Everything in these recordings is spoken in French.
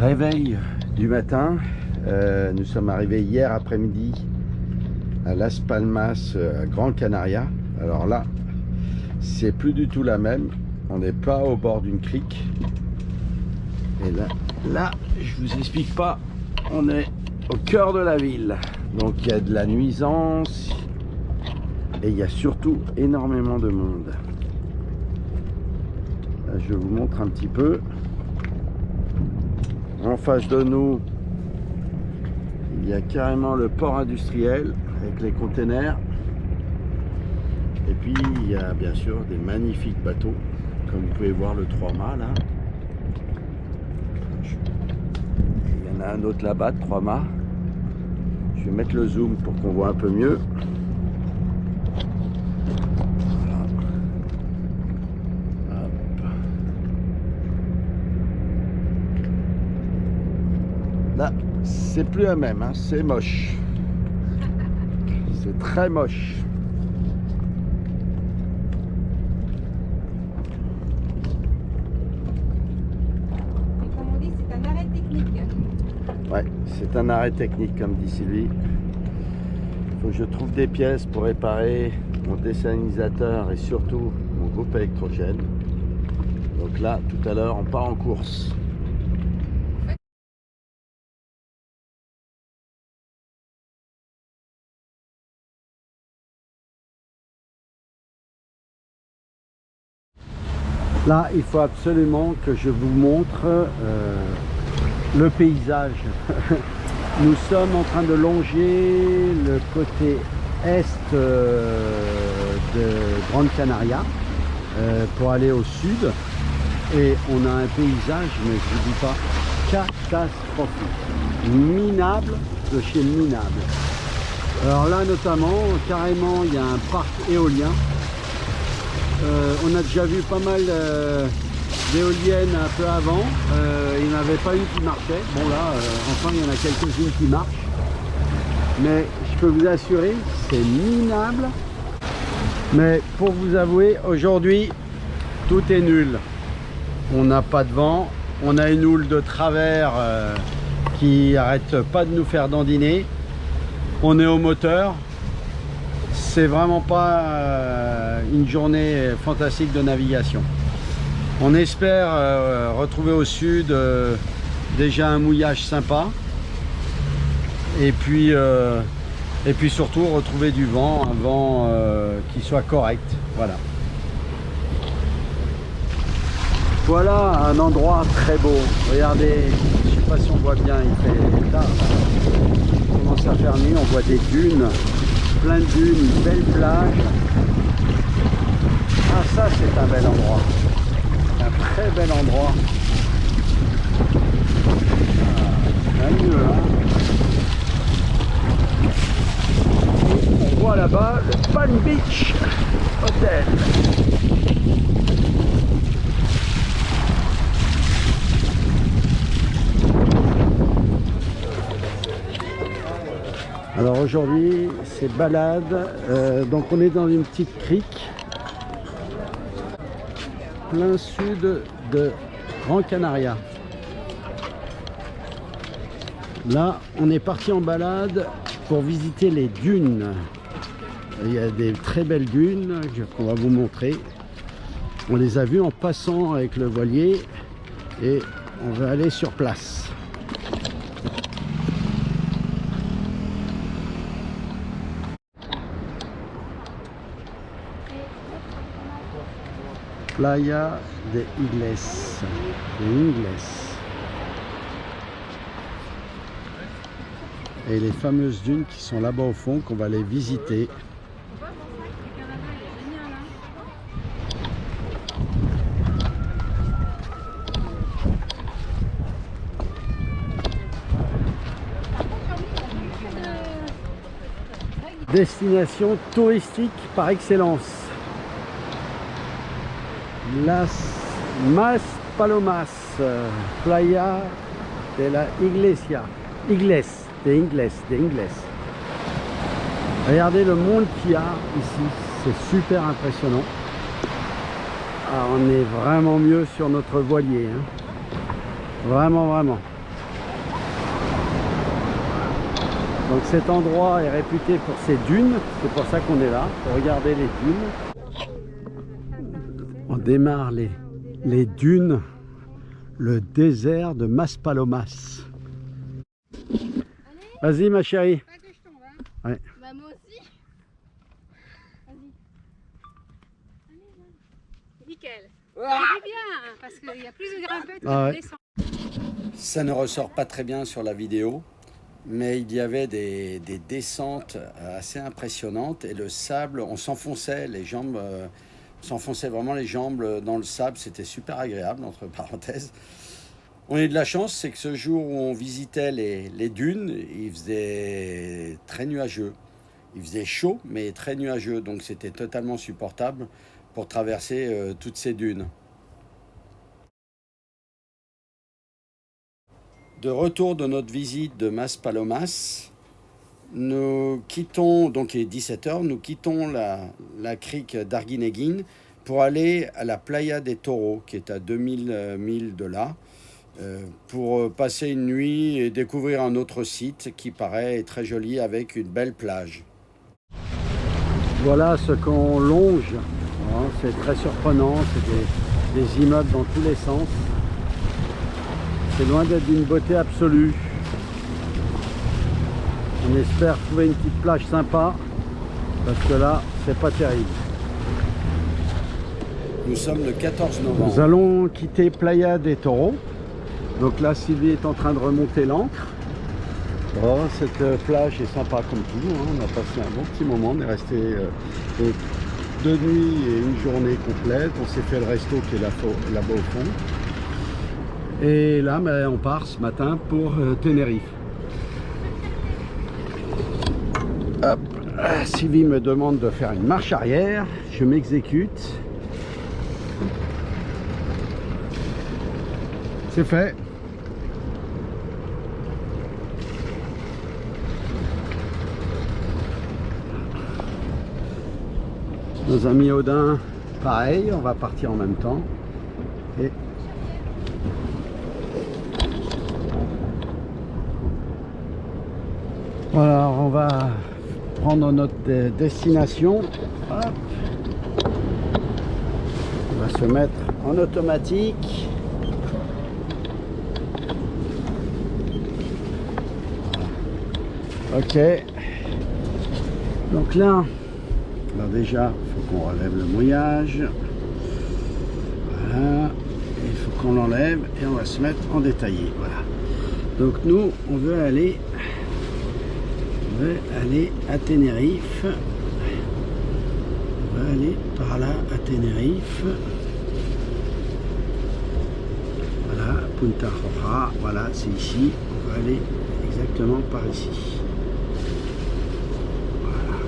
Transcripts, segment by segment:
Réveil du matin, nous sommes arrivés hier après-midi à Las Palmas, à Gran Canaria. Alors là, c'est plus du tout la même. On n'est pas au bord d'une crique. Et là, je vous explique pas, on est au cœur de la ville. Donc il y a de la nuisance et il y a surtout énormément de monde. Là, je vous montre un petit peu. En face de nous, il y a carrément le port industriel avec les containers. Et puis il y a bien sûr des magnifiques bateaux, comme vous pouvez voir le 3 mâts là. Il y en a un autre là-bas de 3 mâts. Je vais mettre le zoom pour qu'on voit un peu mieux. Là, c'est plus la même, hein. C'est moche. C'est très moche. Et comme on dit, c'est un arrêt technique. Ouais, c'est un arrêt technique, comme dit Sylvie. Il faut que je trouve des pièces pour réparer mon désalinisateur et surtout mon groupe électrogène. Donc là, tout à l'heure, on part en course. Là, il faut absolument que je vous montre le paysage. Nous sommes en train de longer le côté est de Gran Canaria pour aller au sud. Et on a un paysage, mais je ne vous dis pas, catastrophique. Minable de chez minable. Alors là, notamment, carrément, il y a un parc éolien. On a déjà vu pas mal d'éoliennes un peu avant, il n'y en avait pas une qui marchait. Bon là, enfin il y en a quelques-unes qui marchent, mais je peux vous assurer, c'est minable. Mais pour vous avouer, aujourd'hui, tout est nul. On n'a pas de vent, on a une houle de travers qui arrête pas de nous faire dandiner. On est au moteur. C'est vraiment pas une journée fantastique de navigation. On espère retrouver au sud déjà un mouillage sympa et puis surtout retrouver du vent, un vent qui soit correct. Voilà un endroit très beau. Regardez, je sais pas si on voit bien, il fait tard. Il commence à faire nuit, on voit des dunes. Plein de dunes, une belle plage. Ah, ça c'est un bel endroit, un très bel endroit. Ah, mieux, hein. On voit là-bas le Palm Beach Hotel. Alors aujourd'hui c'est balade, donc on est dans une petite crique plein sud de Gran Canaria. Là on est parti en balade pour visiter les dunes. Il y a des très belles dunes qu'on va vous montrer. On les a vues en passant avec le voilier et on va aller sur place. Playa de Ingles. Et les fameuses dunes qui sont là-bas au fond, qu'on va aller visiter. Destination touristique par excellence. Las Palomas, Playa de la Iglesia, de Ingles. Regardez le monde qu'il y a ici, c'est super impressionnant. Ah, on est vraiment mieux sur notre voilier, hein. Vraiment. Donc cet endroit est réputé pour ses dunes, c'est pour ça qu'on est là, pour regarder les dunes. On démarre les dunes, le désert de Maspalomas. Vas-y ma chérie. Pas que je tombe, hein. Ouais. Bah moi aussi. Vas-y. Allez, là. Nickel. C'est bien, parce qu'il y a plus de grimpettes que de descentes. Ça ne ressort pas très bien sur la vidéo, mais il y avait des descentes assez impressionnantes et le sable, on s'enfonçait les jambes, on s'enfonçait vraiment les jambes dans le sable, c'était super agréable entre parenthèses. On a eu de la chance, c'est que ce jour où on visitait les dunes, il faisait très nuageux. Il faisait chaud, mais très nuageux, donc c'était totalement supportable pour traverser toutes ces dunes. De retour de notre visite de Maspalomas, nous quittons, donc il est 17h, nous quittons la crique d'Arguineguín pour aller à la Playa des Toros, qui est à 2000 milles de là, pour passer une nuit et découvrir un autre site qui paraît très joli avec une belle plage. Voilà ce qu'on longe, c'est très surprenant, c'est des immeubles dans tous les sens. C'est loin d'être d'une beauté absolue. On espère trouver une petite plage sympa, parce que là, c'est pas terrible. Nous sommes le 14 novembre. Nous allons quitter Playa des Toros. Donc là, Sylvie est en train de remonter l'ancre. Oh, cette plage est sympa comme tout. On a passé un bon petit moment. On est resté 2 nuits et une journée complète. On s'est fait le resto qui est là-bas au fond. Et là, on part ce matin pour Tenerife. Hop. Sylvie me demande de faire une marche arrière. Je m'exécute. C'est fait. Nos amis Odin, pareil, on va partir en même temps. Et voilà, on va prendre notre destination. Hop. On va se mettre en automatique. Ok. Donc là, alors déjà, il faut qu'on relève le mouillage. Voilà. Il faut qu'on l'enlève et on va se mettre en détaillé. Voilà. Donc nous, on veut aller à Tenerife. On va aller par là à Tenerife. Voilà, Punta Roja. Voilà, c'est ici. On va aller exactement par ici. Voilà.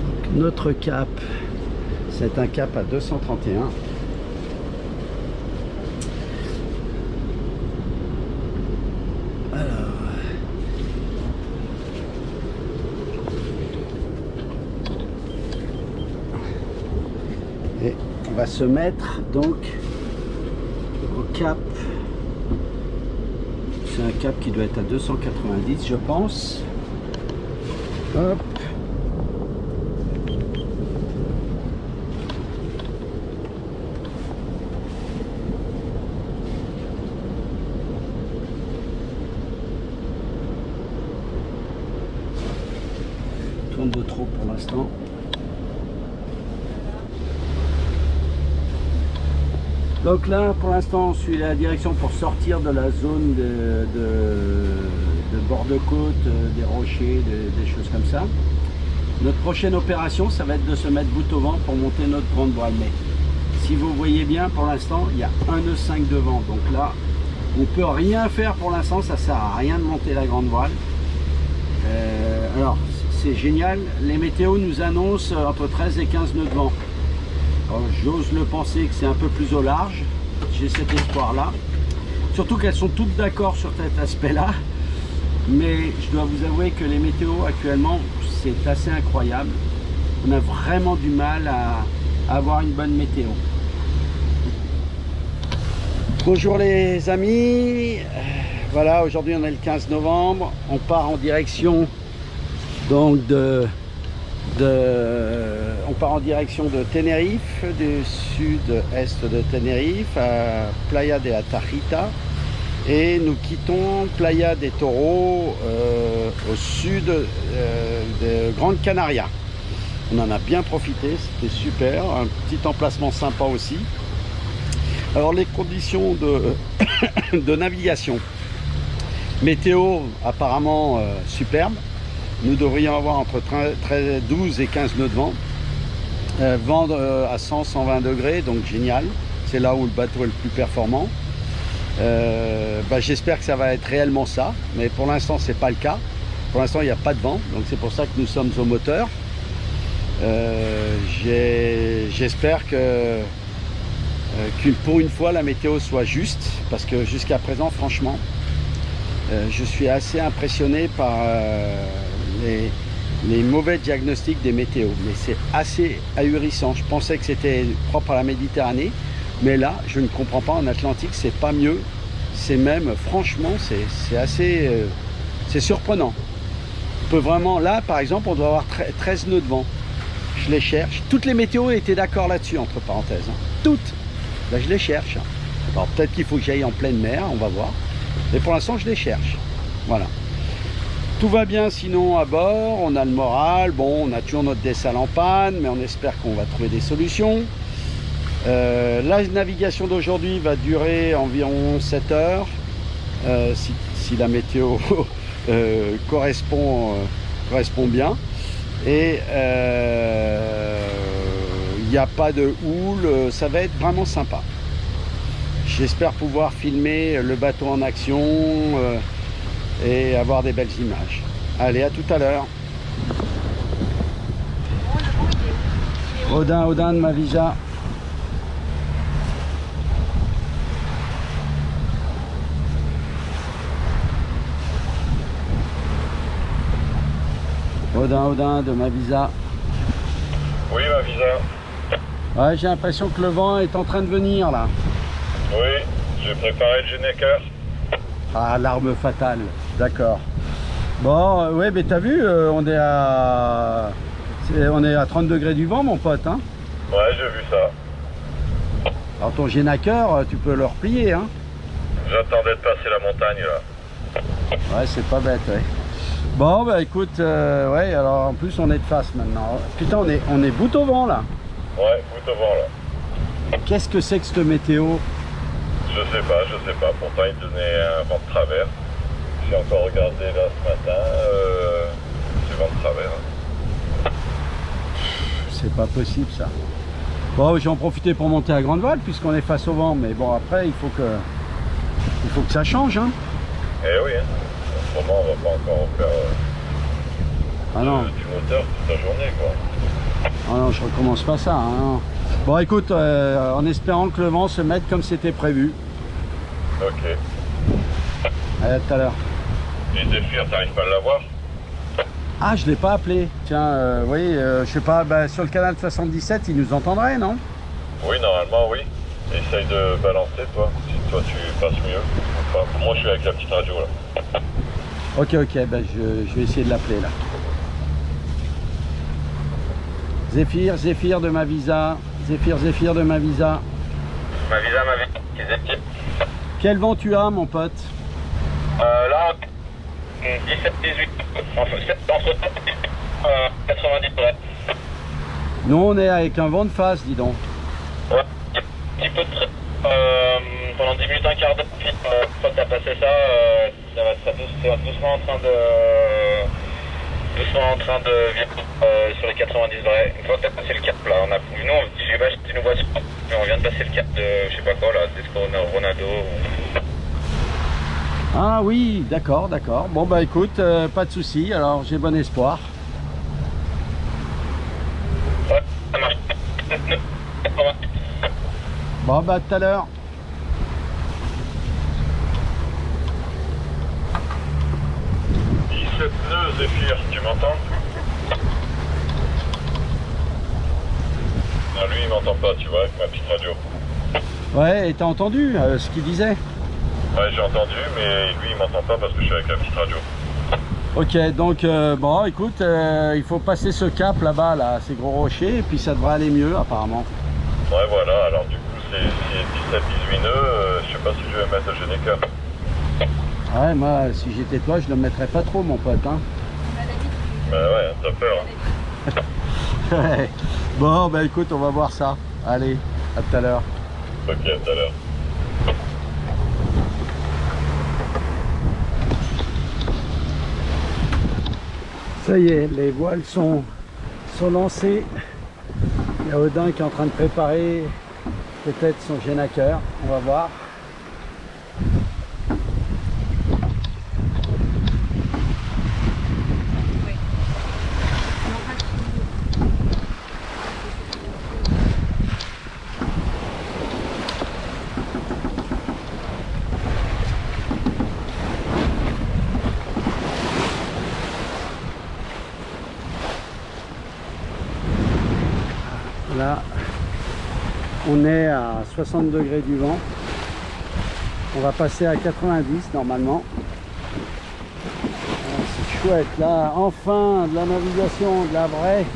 Donc, notre cap, c'est un cap à 231. Et on va se mettre donc au cap. C'est un cap qui doit être à 290, je pense. Hop. Tourne de trop pour l'instant. Donc là, pour l'instant, on suit la direction pour sortir de la zone de bord de côte, des rochers, des choses comme ça. Notre prochaine opération, ça va être de se mettre bout au vent pour monter notre grande voile. Mais si vous voyez bien, pour l'instant, il y a un nœud 5 de vent. Donc là, on ne peut rien faire pour l'instant, ça ne sert à rien de monter la grande voile. Alors, c'est génial. Les météos nous annoncent entre 13 et 15 nœuds de vent. J'ose le penser que c'est un peu plus au large, j'ai cet espoir là, surtout qu'elles sont toutes d'accord sur cet aspect là, mais je dois vous avouer que les météos actuellement c'est assez incroyable, on a vraiment du mal à avoir une bonne météo. Bonjour les amis, Voilà, aujourd'hui on est le 15 novembre, on part en direction donc on part en direction de Tenerife, du sud-est de Tenerife, à Playa de la Tarjita, et nous quittons Playa des Toros au sud de Grande Canaria. On en a bien profité, c'était super, un petit emplacement sympa aussi. Alors les conditions de navigation, météo apparemment superbe. Nous devrions avoir entre 12 et 15 nœuds de vent. Vent à 100-120 degrés, donc génial. C'est là où le bateau est le plus performant. J'espère que ça va être réellement ça, mais pour l'instant c'est pas le cas. Pour l'instant il n'y a pas de vent, donc c'est pour ça que nous sommes au moteur. J'espère que pour une fois la météo soit juste, parce que jusqu'à présent franchement je suis assez impressionné par les mauvais diagnostics des météos, mais c'est assez ahurissant. Je pensais que c'était propre à la Méditerranée, mais là je ne comprends pas. En Atlantique c'est pas mieux, c'est même franchement c'est assez c'est surprenant. On peut vraiment, là par exemple on doit avoir 13 nœuds de vent. Je les cherche, toutes les météos étaient d'accord là-dessus, entre parenthèses, hein. Toutes. Là je les cherche. Alors peut-être qu'il faut que j'aille en pleine mer, on va voir, mais pour l'instant je les cherche. Voilà, tout va bien sinon à bord, on a le moral. Bon, on a toujours notre dessalle en panne, mais on espère qu'on va trouver des solutions. La navigation d'aujourd'hui va durer environ 7 heures, si la météo correspond bien. Et il n'y a pas de houle, ça va être vraiment sympa. J'espère pouvoir filmer le bateau en action et avoir des belles images. Allez, à tout à l'heure. Odin de Mavisa. Odin de Mavisa. Oui, Mavisa. Ouais, j'ai l'impression que le vent est en train de venir là. Oui, j'ai préparé le Génécœur. Ah, l'arme fatale, d'accord. Bon, ouais, mais t'as vu, on est à 30 degrés du vent, mon pote, hein. Ouais, j'ai vu ça. Alors ton Génécœur, tu peux le replier, hein. J'attendais de passer la montagne, là. Ouais, c'est pas bête, ouais. Bon, bah écoute, ouais, alors en plus on est de face maintenant. Putain, on est bout au vent, là. Ouais, bout au vent, là. Qu'est-ce que c'est que cette météo? Je sais pas. Pourtant, il donnait un vent de travers. J'ai encore regardé là ce matin. C'est vent de travers. C'est pas possible, ça. Bon, j'ai en profité pour monter à grande voile, puisqu'on est face au vent. Mais bon, après, il faut que ça change, hein. Eh oui, hein. Autrement, on va pas encore faire du moteur toute la journée, quoi. Ah non, je recommence pas ça, hein. Bon, écoute, en espérant que le vent se mette comme c'était prévu. Ok. Allez, à tout à l'heure. Et Zéphyr, t'arrives pas à l'avoir? Ah, je l'ai pas appelé. Tiens, oui, je sais pas, sur le canal 77, il nous entendrait, non? Oui, normalement, oui. Essaye de balancer, toi, si toi tu passes mieux. Enfin, moi, je suis avec la petite radio, là. Ok, je vais essayer de l'appeler, là. Zéphyr de Mavisa. Zéphyr de Mavisa. Mavisa, Zéphyr. Quel vent tu as, mon pote? Là, 17-18, entre 90 près. Nous, on est avec un vent de face, dis donc. Ouais, un petit peu de trait. Pendant 10 minutes, un quart d'heure, puis une fois que t'as passé ça, ça va doucement en train de sur les 90 degrés. Une fois que t'as passé le cap là, tu nous vois sur, mais on vient de passer le cap de je sais pas quoi là, Ronaldo. Ah oui, d'accord. Bon bah écoute, pas de souci. Alors j'ai bon espoir. Ouais, ça marche. Bon bah tout à l'heure. Nœuds, Zéphyr, tu m'entends? Non, lui il m'entend pas, tu vois, avec ma petite radio. Ouais, et t'as entendu ce qu'il disait? Ouais, j'ai entendu, mais lui il m'entend pas parce que je suis avec la petite radio. Ok, donc bon, écoute, il faut passer ce cap là-bas, là, ces gros rochers, et puis ça devrait aller mieux apparemment. Ouais, voilà, alors du coup, c'est 17-18 nœuds, je sais pas si je vais mettre le Geneca. Ouais, moi, si j'étais toi, je le mettrais pas trop, mon pote, hein. Bah ouais, t'as peur. Ouais. Bon, bah écoute, on va voir ça. Allez, à tout à l'heure. Ok, à tout à l'heure. Ça y est, les voiles sont lancées. Il y a Odin qui est en train de préparer peut-être son génaqueur. On va voir. Là, on est à 60 degrés du vent. On va passer à 90 normalement. C'est chouette là, enfin de la navigation, de la vraie.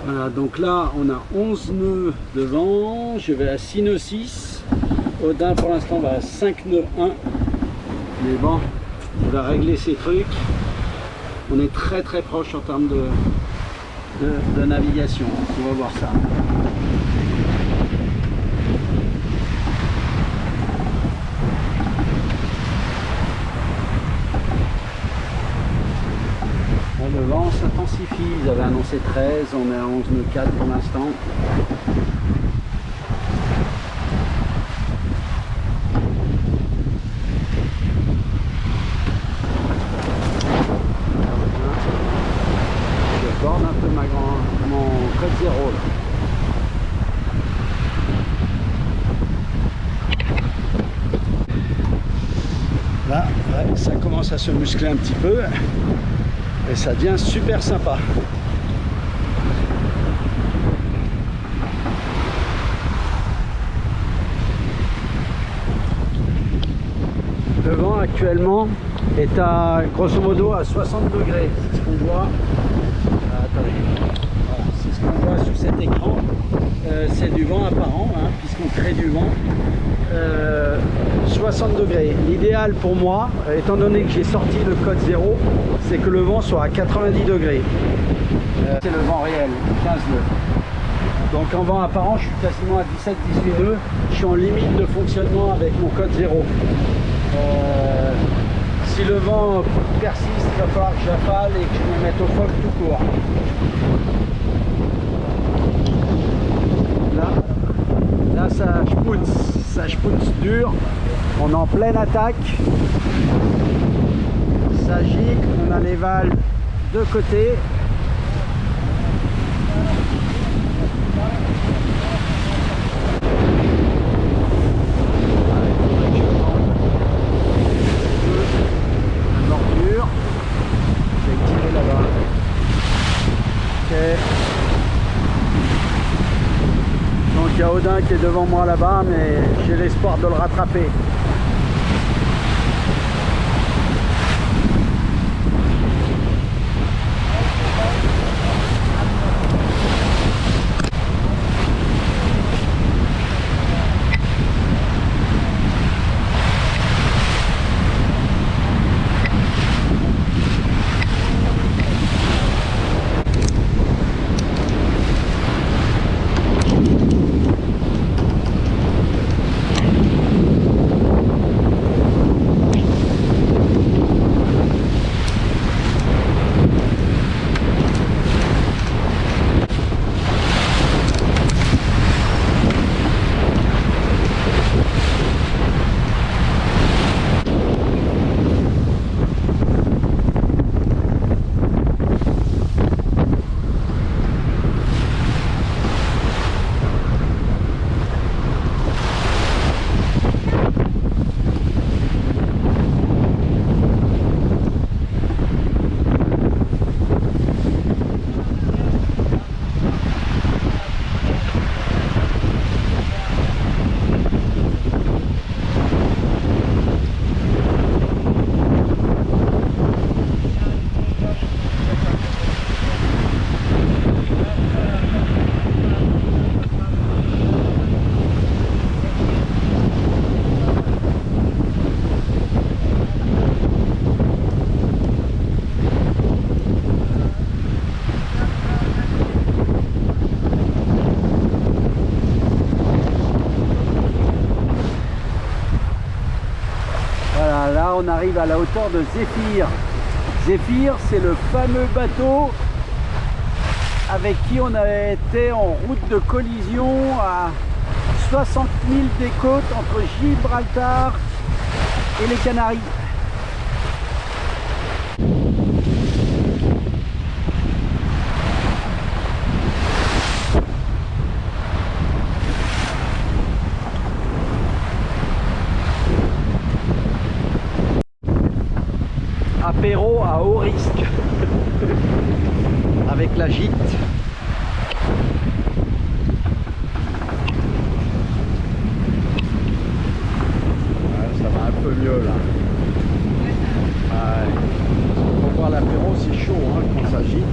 Voilà, donc là on a 11 nœuds de vent, je vais à 6 nœuds 6, Odin pour l'instant va à 5 nœuds 1, mais bon, on va régler ces trucs, on est très très proche en termes de navigation, on va voir ça. Le vent s'intensifie, ils avaient annoncé 13, on est à 11 nœuds 4 pour l'instant. Je borde un peu mon code 0 là. Là, ouais, ça commence à se muscler un petit peu. Et ça devient super sympa. actuellement est à grosso modo à 60 degrés. C'est ce qu'on voit. Attendez. Voilà, c'est ce qu'on voit sur cet écran. C'est du vent apparent, hein, puisqu'on crée du vent. 60 degrés. L'idéal pour moi, étant donné que j'ai sorti le code 0, c'est que le vent soit à 90 degrés. C'est le vent réel, 15 nœuds. Donc en vent apparent, je suis quasiment à 17-18 nœuds. Je suis en limite de fonctionnement avec mon code 0. Si le vent persiste, il va falloir que j'affale et que je me mette au foc tout court. Là ça schpounce dur. On est en pleine attaque. Ça gicle, on a les valves de côté. Donc il y a Odin qui est devant moi là-bas, mais j'ai l'espoir de le rattraper. On arrive à la hauteur de Zéphyr. Zéphyr, c'est le fameux bateau avec qui on avait été en route de collision à 60 000 des côtes entre Gibraltar et les Canaries. Apéro à haut risque avec la gîte. Ouais, ça va un peu mieux là. Ouais. Pour boire l'apéro, c'est chaud hein, quand ça gîte.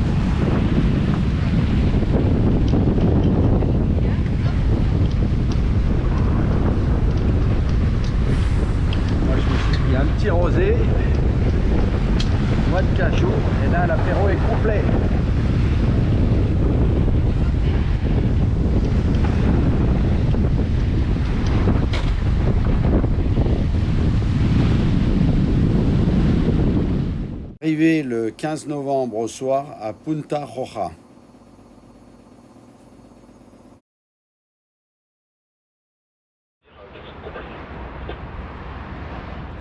Moi je me suis pris un petit rosé. De cachot et là l'apéro est complet. Arrivé le 15 novembre au soir à Punta Roja.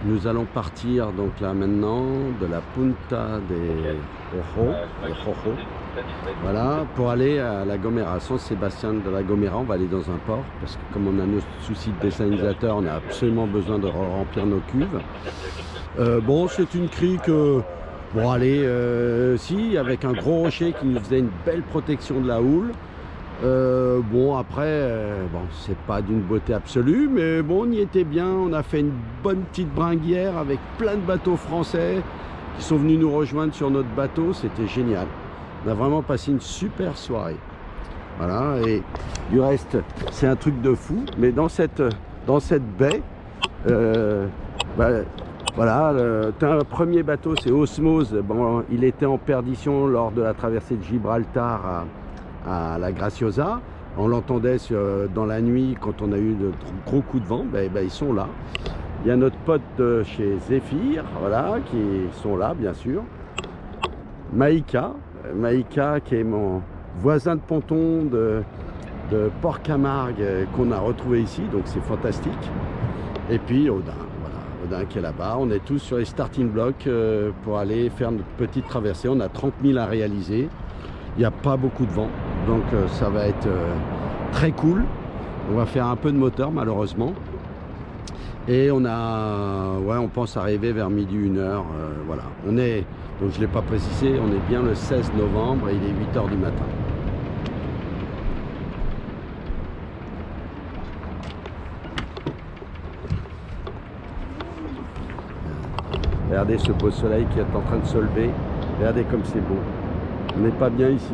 Nous allons partir donc là maintenant de la Punta de Rojo, voilà, pour aller à La Gomera, San Sébastien de La Gomera. On va aller dans un port parce que comme on a nos soucis de désalinisateurs, on a absolument besoin de remplir nos cuves. Bon, c'est une crique, bon allez, si, avec un gros rocher qui nous faisait une belle protection de la houle. Bon après, bon, c'est pas d'une beauté absolue, mais bon, on y était bien. On a fait une bonne petite bringuière avec plein de bateaux français qui sont venus nous rejoindre sur notre bateau. C'était génial. On a vraiment passé une super soirée. Voilà, et du reste, c'est un truc de fou. Mais dans cette baie, voilà, un premier bateau, c'est Osmose. Bon, il était en perdition lors de la traversée de Gibraltar à la Graciosa. On l'entendait dans la nuit quand on a eu de gros coups de vent. Ils sont là. Il y a notre pote de chez Zéphyr, voilà, qui sont là bien sûr. Maïka qui est mon voisin de ponton de Port-Camargue qu'on a retrouvé ici, donc c'est fantastique. Et puis Odin, voilà, Odin qui est là-bas. On est tous sur les starting blocks pour aller faire notre petite traversée. On a 30 000 à réaliser. Il n'y a pas beaucoup de vent, donc ça va être très cool. On va faire un peu de moteur malheureusement. Et on pense arriver vers midi, 1h. Voilà. On est, donc je ne l'ai pas précisé, on est bien le 16 novembre et il est 8h du matin. Regardez ce beau soleil qui est en train de se lever. Regardez comme c'est beau. On n'est pas bien ici.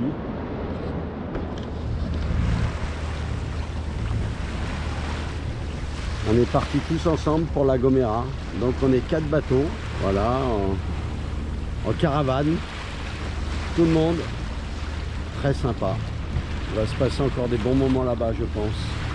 On est partis tous ensemble pour La Gomera. Donc on est 4 bateaux, voilà, en caravane. Tout le monde, très sympa. Il va se passer encore des bons moments là-bas, je pense.